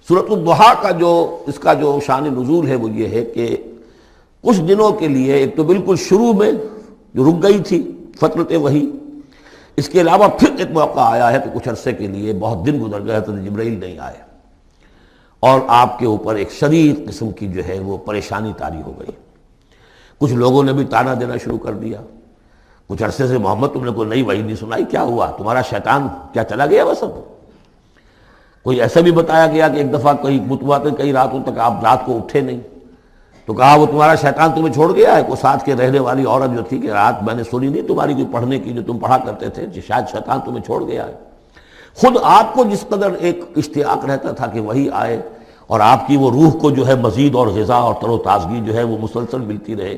سورۃ الضحیٰ کا اس کا جو شان نزول ہے وہ یہ ہے کہ کچھ دنوں کے لیے ایک تو بالکل شروع میں جو رک گئی تھی فترت وحی، اس کے علاوہ پھر ایک موقع آیا ہے کہ کچھ عرصے کے لیے بہت دن گزر گئے حضرت جبرائیل نہیں آئے اور آپ کے اوپر ایک شدید قسم کی جو ہے وہ پریشانی طاری ہو گئی۔ کچھ لوگوں نے بھی تانا دینا شروع کر دیا، کچھ عرصے سے محمد تم نے کوئی نئی وحی نہیں سنائی، کیا ہوا تمہارا شیطان کیا چلا گیا بس؟ اب کوئی ایسا بھی بتایا گیا کہ ایک دفعہ کئی متواتر کئی راتوں تک آپ رات کو اٹھے نہیں، تو کہا وہ تمہارا شیطان تمہیں چھوڑ گیا ہے۔ کوئی ساتھ کے رہنے والی عورت جو تھی کہ رات میں نے سنی نہیں تمہاری کوئی پڑھنے کی جو تم پڑھا کرتے تھے، شاید شیطان تمہیں چھوڑ گیا ہے۔ خود آپ کو جس قدر ایک اشتیاق رہتا تھا کہ وہی آئے اور آپ کی وہ روح کو جو ہے مزید اور غذا اور تر و تازگی جو ہے وہ مسلسل ملتی رہے،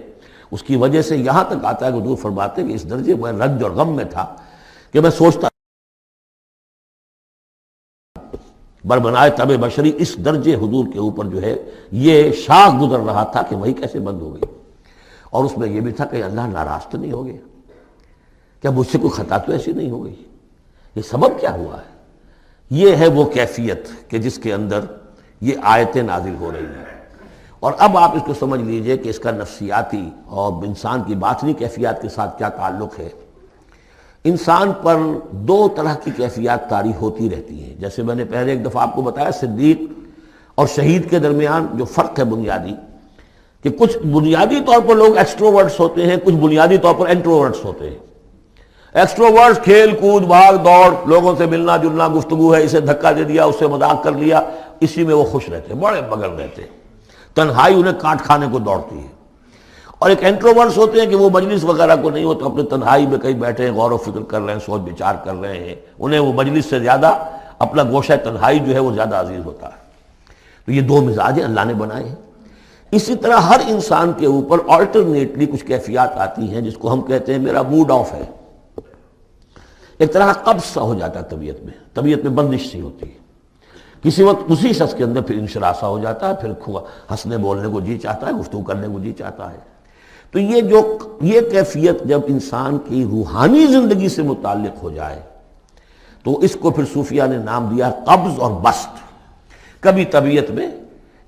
اس کی وجہ سے یہاں تک آتا ہے کہ حضور فرماتے کہ اس درجے میں رنج اور غم میں تھا کہ میں سوچتا بربنائے طب بشری، اس درجے حضور کے اوپر جو ہے یہ شاخ گزر رہا تھا کہ وہی کیسے بند ہو گئی۔ اور اس میں یہ بھی تھا کہ اللہ ناراض تو نہیں ہو گیا، کیا مجھ سے کوئی خطا تو ایسی نہیں ہو گئی، یہ سبب کیا ہوا ہے؟ یہ ہے وہ کیفیت کہ جس کے اندر یہ آیتیں نازل ہو رہی ہیں۔ اور اب آپ اس کو سمجھ لیجئے کہ اس کا نفسیاتی اور انسان کی باطنی کیفیات کے ساتھ کیا تعلق ہے۔ انسان پر دو طرح کی کیفیات طاری ہوتی رہتی ہیں، جیسے میں نے پہلے ایک دفعہ آپ کو بتایا صدیق اور شہید کے درمیان جو فرق ہے بنیادی، کہ کچھ بنیادی طور پر لوگ ایکسٹروورٹس ہوتے ہیں، کچھ بنیادی طور پر انٹروورٹس ہوتے ہیں۔ ایکسٹروورٹس کھیل کود بھاگ دوڑ، لوگوں سے ملنا جلنا، گفتگو ہے، اسے دھکا دے دیا، اس سے مذاق کر لیا، اسی میں وہ خوش رہتے ہیں، بڑے مگن رہتے ہیں، تنہائی انہیں کاٹ کھانے کو دوڑتی ہے۔ اور ایک انٹروورٹس ہوتے ہیں کہ وہ مجلس وغیرہ کو نہیں ہوتا، اپنے تنہائی میں کہیں بیٹھے ہیں، غور و فکر کر رہے ہیں، سوچ بچار کر رہے ہیں، انہیں وہ مجلس سے زیادہ اپنا گوشہ تنہائی جو ہے وہ زیادہ عزیز ہوتا ہے۔ تو یہ دو مزاج اللہ نے بنائے ہیں۔ اسی طرح ہر انسان کے اوپر آلٹرنیٹلی کچھ کیفیات آتی ہیں جس کو ہم کہتے ہیں میرا موڈ آف ہے، ایک طرح کا قبض سا ہو جاتا ہے طبیعت میں بندش سی ہوتی ہے، کسی وقت اسی شخص کے اندر پھر انشراح سا ہو جاتا ہے، پھر ہنسنے بولنے کو جی چاہتا ہے، گفتگو کرنے کو جی چاہتا ہے۔ تو یہ کیفیت جب انسان کی روحانی زندگی سے متعلق ہو جائے تو اس کو پھر صوفیہ نے نام دیا قبض اور بسط۔ کبھی طبیعت میں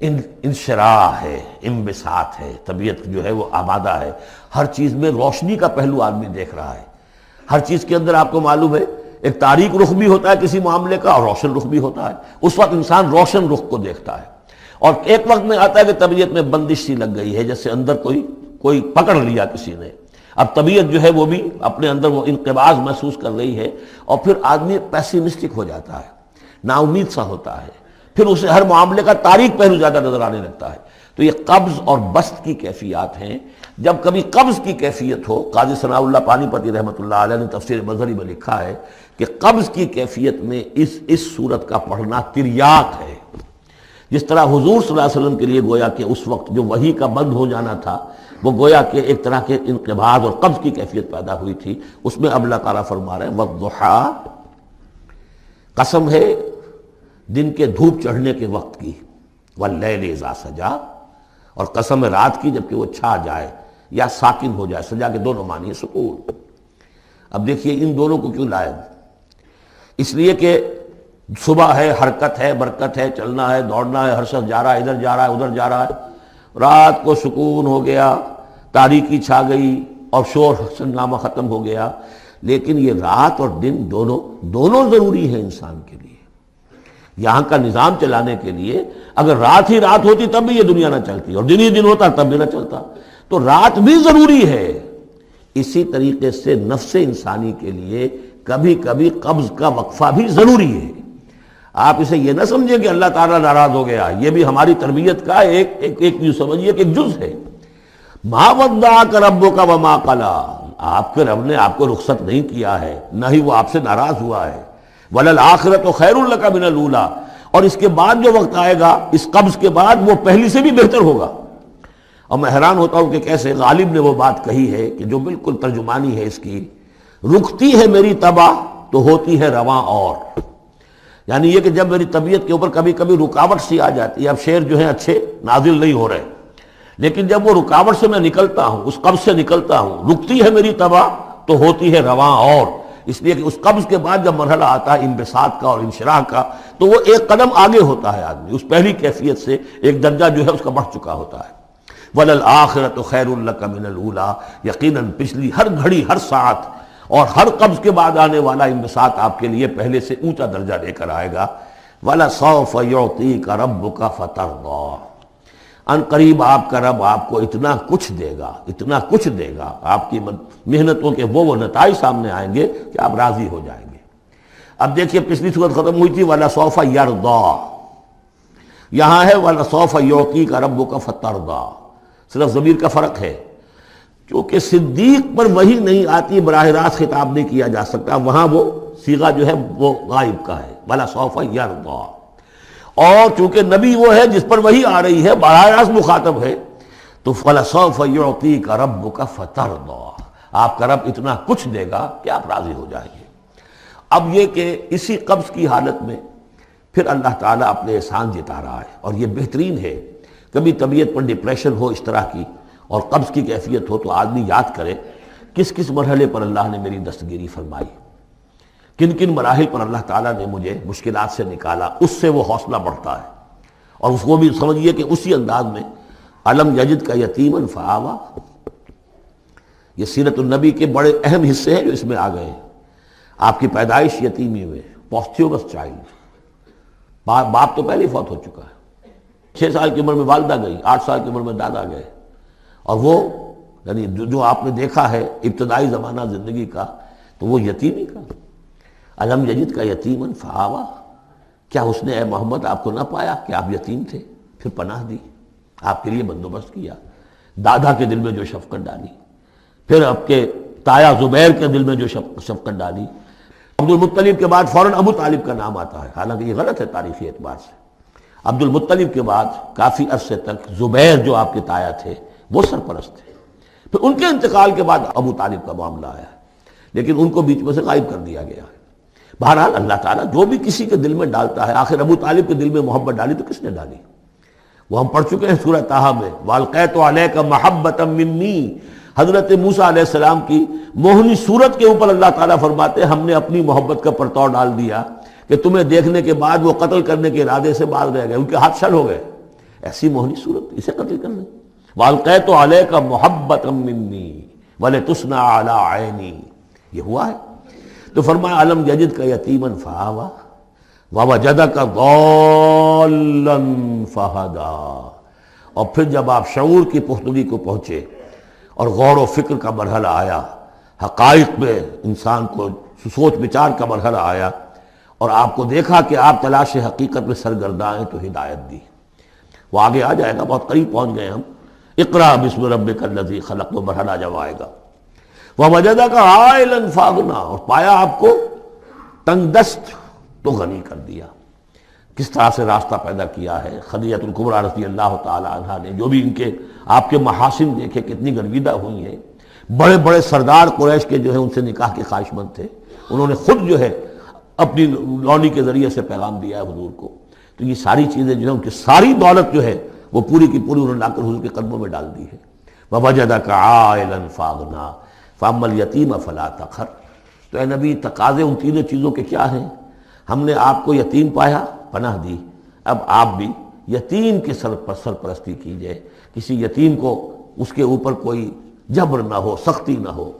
انشراح ہے، انبساط ہے، طبیعت جو ہے وہ آبادہ ہے، ہر چیز میں روشنی کا پہلو آدمی دیکھ رہا ہے، ہر چیز کے اندر آپ کو معلوم ہے ایک تاریک رخ بھی ہوتا ہے کسی معاملے کا اور روشن رخ بھی ہوتا ہے، اس وقت انسان روشن رخ کو دیکھتا ہے۔ اور ایک وقت میں آتا ہے کہ طبیعت میں بندش سی لگ گئی ہے، جیسے اندر کوئی پکڑ لیا کسی نے، اب طبیعت جو ہے وہ بھی اپنے اندر وہ انقباض محسوس کر رہی ہے، اور پھر آدمی پیسیمسٹک ہو جاتا ہے، نا امید سا ہوتا ہے، پھر اسے ہر معاملے کا تاریک پہلو زیادہ نظر آنے لگتا ہے۔ تو یہ قبض اور بسط کی کیفیات ہیں۔ جب کبھی قبض کی کیفیت ہو، قاضی ثناء اللہ پانی پتی رحمۃ اللہ علیہ نے تفسیر مظہری میں لکھا ہے کہ قبض کی کیفیت میں اس صورت کا پڑھنا تریاق ہے، جس طرح حضور صلی اللہ علیہ وسلم کے لیے گویا کہ اس وقت جو وحی کا بند ہو جانا تھا وہ گویا کہ ایک طرح کے انقباض اور قبض کی کیفیت پیدا ہوئی تھی، اس میں اب اللہ تعالیٰ فرما رہے ہیں والضحیٰ، قسم ہے دن کے دھوپ چڑھنے کے وقت کی، واللیل اذا سجا، اور قسم ہے رات کی جبکہ وہ چھا جائے یا ساکن ہو جائے، سجا کے دونوں معنی ہے سکون۔ اب دیکھیے ان دونوں کو کیوں لائے، اس لیے کہ صبح ہے، حرکت ہے، برکت ہے، چلنا ہے، دوڑنا ہے، ہر شخص جا رہا ہے، ادھر جا رہا ہے، ادھر جا رہا ہے، رات کو سکون ہو گیا، تاریکی چھا گئی اور شور ہنگامہ ختم ہو گیا۔ لیکن یہ رات اور دن دونوں ضروری ہیں انسان کے لیے، یہاں کا نظام چلانے کے لیے۔ اگر رات ہی رات ہوتی تب بھی یہ دنیا نہ چلتی، اور دن ہی دن ہوتا تب بھی نہ چلتا، تو رات بھی ضروری ہے۔ اسی طریقے سے نفس انسانی کے لیے کبھی کبھی قبض کا وقفہ بھی ضروری ہے۔ آپ اسے یہ نہ سمجھیں کہ اللہ تعالیٰ ناراض ہو گیا، یہ بھی ہماری تربیت کا ایک یوں سمجھیے کہ ایک جز ہے۔ ما ودعک ربک وما قلی، آپ کے رب نے آپ کو رخصت نہیں کیا ہے، نہ ہی وہ آپ سے ناراض ہوا ہے۔ وللآخرۃ خیر لک من الاولی، اور اس کے بعد جو وقت آئے گا اس قبض کے بعد وہ پہلی سے بھی بہتر ہوگا۔ اور میں حیران ہوتا ہوں کہ کیسے غالب نے وہ بات کہی ہے کہ جو بالکل ترجمانی ہے اس کی، رکتی ہے میری طبع تو ہوتی ہے رواں اور، یعنی یہ کہ جب میری طبیعت کے اوپر کبھی کبھی رکاوٹ سی آ جاتی ہے، اب شعر جو ہیں اچھے نازل نہیں ہو رہے، لیکن جب وہ رکاوٹ سے میں نکلتا ہوں، اس قبض سے نکلتا ہوں، رکتی ہے میری طبع تو ہوتی ہے رواں اور، اس لیے کہ اس قبض کے بعد جب مرحلہ آتا ہے انبساط کا اور انشراح کا تو وہ ایک قدم آگے ہوتا ہے آدمی، اس پہلی کیفیت سے ایک درجہ جو ہے اس کا بڑھ چکا ہوتا ہے۔ وَلَلْآخِرَةُ خَيْرٌ لَكَ مِنَ الْأُولَىٰ، یقیناً پچھلی ہر گھڑی، ہر ساعت اور ہر قبض کے بعد آنے والا انبساط آپ کے لیے پہلے سے اونچا درجہ لے کر آئے گا۔ وَلَسَوْفَ يُعْطِيكَ رَبُّكَ فَتَرْضَىٰ، ان قریب آپ کا رب آپ کو اتنا کچھ دے گا، اتنا کچھ دے گا، آپ کی محنتوں کے وہ نتائج سامنے آئیں گے کہ آپ راضی ہو جائیں گے۔ اب دیکھیے پچھلی صورت ختم ہوئی تھی وَلَسَوْفَ يَرْضَىٰ، یہاں ہے وَلَسَوْفَ يُعْطِيكَ رَبُّكَ فَتَرْضَىٰ، صرف ضمیر کا فرق ہے، کیونکہ صدیق پر وحی نہیں آتی، براہ راست خطاب نہیں کیا جا سکتا، وہاں وہ صیغہ جو ہے وہ غائب کا ہے، وَلَسَوْفَ يَرْضَىٰ، اور چونکہ نبی وہ ہے جس پر وحی آ رہی ہے، براہ راست مخاطب ہے، تو وَلَسَوْفَ يُعْطِيكَ رَبُّكَ فَتَرْضَىٰ، آپ کا رب اتنا کچھ دے گا کہ آپ راضی ہو جائیں گے۔ اب یہ کہ اسی قبض کی حالت میں پھر اللہ تعالیٰ اپنے احسان جتا رہا ہے، اور یہ بہترین ہے۔ کبھی طبیعت پر ڈپریشن ہو اس طرح کی اور قبض کی کیفیت ہو تو آدمی یاد کرے کس کس مرحلے پر اللہ نے میری دستگیری فرمائی، کن کن مراحل پر اللہ تعالیٰ نے مجھے مشکلات سے نکالا، اس سے وہ حوصلہ بڑھتا ہے۔ اور اس کو بھی سمجھیے کہ اسی انداز میں علم یجد کا یتیماً فآویٰ، یہ سیرت النبی کے بڑے اہم حصے ہیں جو اس میں آ گئے ہیں۔ آپ کی پیدائش یتیمی میں، پوسٹیومس چائلڈ، باپ تو پہلے ہی فوت ہو چکا ہے، 6 سال کی عمر میں والدہ گئی، 8 سال کی عمر میں دادا گئے، اور وہ یعنی جو آپ نے دیکھا ہے ابتدائی زمانہ زندگی کا تو وہ یتیمی کا۔ علم یجد کا یتیماً فآویٰ، کیا اس نے اے محمد آپ کو نہ پایا کہ آپ یتیم تھے، پھر پناہ دی، آپ کے لیے بندوبست کیا، دادا کے دل میں جو شفقت ڈالی، پھر آپ کے تایا زبیر کے دل میں جو شفقت ڈالی۔ عبد المطلب کے بعد فوراً ابو طالب کا نام آتا ہے، حالانکہ یہ غلط ہے تاریخی اعتبار سے۔ عبد المطلب کے بعد کافی عرصے تک زبیر جو آپ کے تایا تھے وہ سرپرست تھے، پھر ان کے انتقال کے بعد ابو طالب کا معاملہ آیا، لیکن ان کو بیچ میں سے غائب کر دیا گیا ہے۔ بہرحال اللہ تعالیٰ جو بھی کسی کے دل میں ڈالتا ہے، آخر ابو طالب کے دل میں محبت ڈالی تو کس نے ڈالی؟ وہ ہم پڑھ چکے ہیں سورہ طٰہٰ میں، وَأَلْقَيْتُ عَلَيْكَ مَحَبَّةً مِّنِّي، حضرت موسیٰ علیہ السلام کی موہنی صورت کے اوپر اللہ تعالیٰ فرماتے ہیں ہم نے اپنی محبت کا پرتو ڈال دیا کہ تمہیں دیکھنے کے بعد وہ قتل کرنے کے ارادے سے باز رہ گئے، ان کے ہاتھ شل ہو گئے، ایسی موہنی صورت، اسے قتل کر لیں۔ وَأَلْقَيْتُ عَلَيْكَ مَحَبَّةً مِّنِّي وَلِتُصْنَعَ عَلَىٰ عَيْنِي، یہ ہوا ہے۔ تو فرمایا علم یجد کا یتیماً فآویٰ ووجدک ضالاً فہدیٰ، اور پھر جب آپ شعور کی پختگی کو پہنچے اور غور و فکر کا مرحلہ آیا، حقائق میں انسان کو سوچ بچار کا مرحلہ آیا، اور آپ کو دیکھا کہ آپ تلاش حقیقت میں سرگرداں ہیں تو ہدایت دی۔ وہ آگے آ جائے گا، بہت قریب پہنچ گئے ہم، اقرأ بسم ربک الذی خلق، وہ مرحلہ جب آئے گا۔ وَوَجَدَكَ عَائِلًا فَأَغْنَىٰ، اور پایا آپ کو تنگ دست تو غنی کر دیا۔ کس طرح سے راستہ پیدا کیا ہے خدیجہ الکبریٰ رضی اللہ تعالی عنہا نے، جو بھی ان کے آپ کے محاسن دیکھے کتنی گرویدہ ہوئی ہیں۔ بڑے بڑے سردار قریش کے جو ہے ان سے نکاح کے خواہش مند تھے، انہوں نے خود جو ہے اپنی لونی کے ذریعے سے پیغام دیا ہے حضور کو۔ تو یہ ساری چیزیں جو ہے ان کی ساری دولت جو ہے وہ پوری کی پوری انہوں نے لا کر حضور کے قدموں میں ڈال دی ہے۔ وَوَجَدَكَ عَائِلًا فَأَغْنَىٰ فَأَمَّا الْيَتِيمَ فَلَا تَقْهَرْ، تو اے نبی تقاضے ان تینوں چیزوں کے کیا ہیں؟ ہم نے آپ کو یتیم پایا، پناہ دی، اب آپ بھی یتیم کے سرپرستی کیجئے، کسی یتیم کو اس کے اوپر کوئی جبر نہ ہو، سختی نہ ہو۔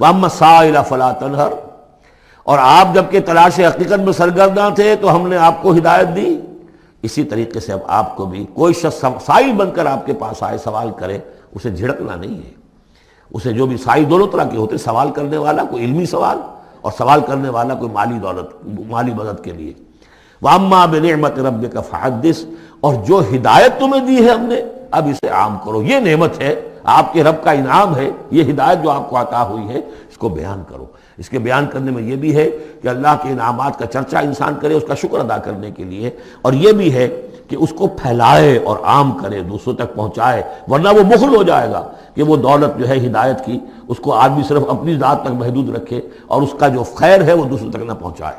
وَأَمَّا السَّائِلَ فَلَا تَنْهَرْ، اور آپ جب کہ تلاش حقیقت میں سرگرداں تھے تو ہم نے آپ کو ہدایت دی، اسی طریقے سے اب آپ کو بھی کوئی شخص سائل بن کر آپ کے پاس آئے، سوال کرے، اسے جھڑکنا نہیں ہے۔ اسے جو بھی سائل دونوں طرح کے ہوتے، سوال کرنے والا کوئی علمی سوال اور سوال کرنے والا کوئی مالی مدد کے لیے۔ وَأَمَّا بِنِعْمَةِ رَبِّكَ فَحَدِّثْ، اور جو ہدایت تمہیں دی ہے ہم نے اب اسے عام کرو، یہ نعمت ہے، آپ کے رب کا انعام ہے، یہ ہدایت جو آپ کو عطا ہوئی ہے اس کو بیان کرو۔ اس کے بیان کرنے میں یہ بھی ہے کہ اللہ کے انعامات کا چرچہ انسان کرے اس کا شکر ادا کرنے کے لیے، اور یہ بھی ہے کہ اس کو پھیلائے اور عام کرے، دوسروں تک پہنچائے، ورنہ وہ بخل ہو جائے گا کہ وہ دولت جو ہے ہدایت کی اس کو آدمی صرف اپنی ذات تک محدود رکھے اور اس کا جو خیر ہے وہ دوسروں تک نہ پہنچائے۔